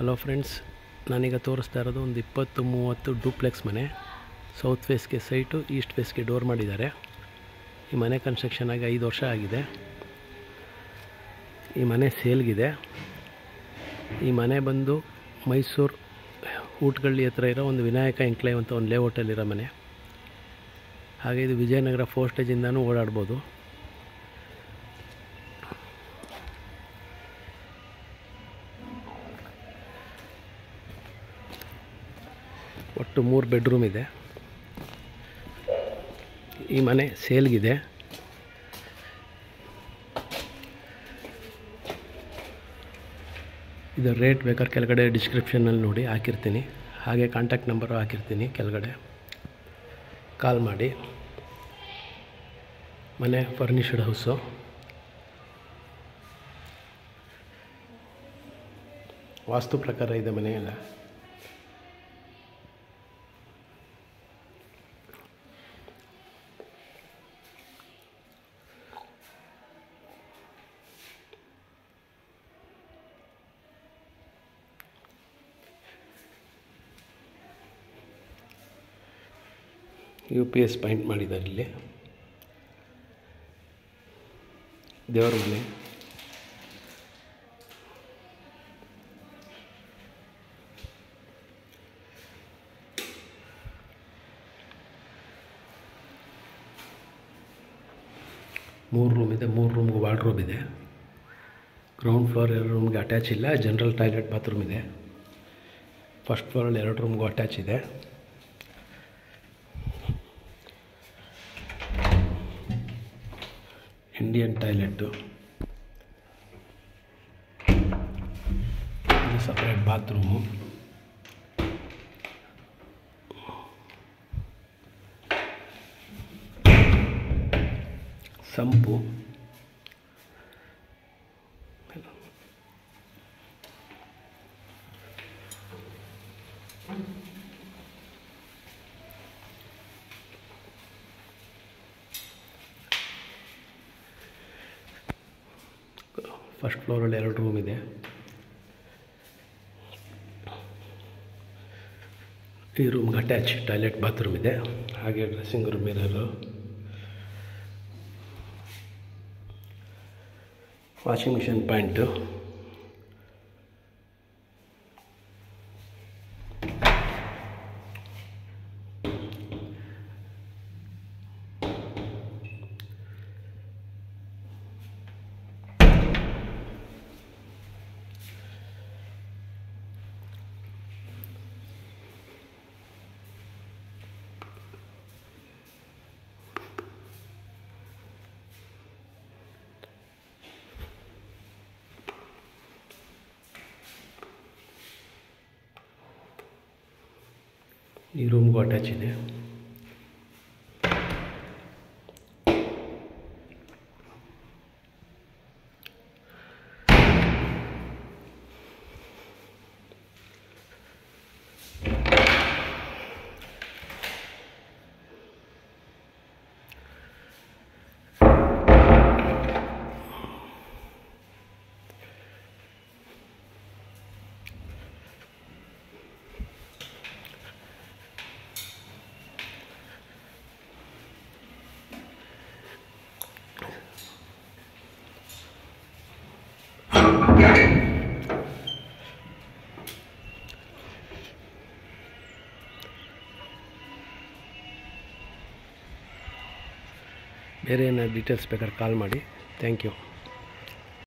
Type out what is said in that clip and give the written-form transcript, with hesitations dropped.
Hello friends, ನಾನೀಗ ತೋರಿಸ್ತಾ ಇರೋದು ಒಂದು 20-30 ಡೂಪ್ಲೆಕ್ಸ್ ಮನೆ. ಸೌತ್ ಫೇಸ್ಗೆ ಸೈಟು, ಈಸ್ಟ್ ಫೇಸ್ಗೆ ಡೋರ್ ಮಾಡಿದ್ದಾರೆ. ಈ ಮನೆ ಕನ್ಸ್ಟ್ರಕ್ಷನ್ ಆಗಿ 5 ವರ್ಷ ಆಗಿದೆ. ಈ ಮನೆ ಸೇಲ್ಗಿದೆ. ಈ ಮನೆ ಬಂದು ಮೈಸೂರು ಊಟಗಳ್ಳಿ ಹತ್ರ ಇರೋ ಒಂದು ವಿನಾಯಕ ಎಂಕ್ಲೇವ್ ಅಂತ ಒಂದು ಲೇಔಟಲ್ಲಿರೋ ಮನೆ. ಹಾಗೆ ಇದು ವಿಜಯನಗರ 4 ಸ್ಟೇಜಿಂದನೂ ಓಡಾಡ್ಬೋದು. ಒಟ್ಟು 3 ಬೆಡ್ರೂಮ್ ಇದೆ. ಈ ಮನೆ ಸೇಲ್ಗಿದೆ. ಇದರ ರೇಟ್ ಬೇಕಾದ್ರೆ ಕೆಳಗಡೆ ಡಿಸ್ಕ್ರಿಪ್ಷನ್ನಲ್ಲಿ ನೋಡಿ ಹಾಕಿರ್ತೀನಿ. ಹಾಗೆ ಕಾಂಟ್ಯಾಕ್ಟ್ ನಂಬರು ಹಾಕಿರ್ತೀನಿ ಕೆಳಗಡೆ. ಕಾಲ್ ಮಾಡಿ. ಮನೆ ಫರ್ನಿಷ್ಡ್ ಹೌಸು. ವಾಸ್ತು ಪ್ರಕಾರ ಇದೆ ಮನೆಯೆಲ್ಲ. UPS ಪಾಯಿಂಟ್ ಮಾಡಿದ್ದಾರೆ ಇಲ್ಲಿ. ದೇವರ ಮನೆ. ಮೂರು ರೂಮ್ ಇದೆ. 3 ರೂಮ್ಗೆ ವಾರ್ಡ್ರೋಬ್ ಇದೆ. ಗ್ರೌಂಡ್ ಫ್ಲೋರ್ 2 ರೂಮ್ಗೆ ಅಟ್ಯಾಚ್ ಇಲ್ಲ. ಜನರಲ್ ಟಾಯ್ಲೆಟ್ ಬಾತ್ರೂಮ್ ಇದೆ. ಫಸ್ಟ್ ಫ್ಲೋರಲ್ಲಿ 2 ರೂಮ್ಗೂ ಅಟ್ಯಾಚ್ ಇದೆ. Indian toilet. ಇದು ಸಪ್ರೇಟ್ ಬಾತ್ರೂಮು. ಸಂಪು. ಫಸ್ಟ್ ಫ್ಲೋರಲ್ಲಿ 2 ರೂಮ್ ಇದೆ. ಈ ರೂಮ್ಗೆ ಅಟ್ಯಾಚ್ ಟಾಯ್ಲೆಟ್ ಬಾತ್ರೂಮ್ ಇದೆ. ಹಾಗೆ dressing room mirror, washing machine point, ಈ ರೂಮ್ಗೂ ಅಟ್ಯಾಚ್ ಇದೆ. ಬೇರೆ ಏನಾದ್ರು ಡೀಟೇಲ್ಸ್ ಬೇಕಾದ್ರೆ ಕಾಲ್ ಮಾಡಿ. Thank you.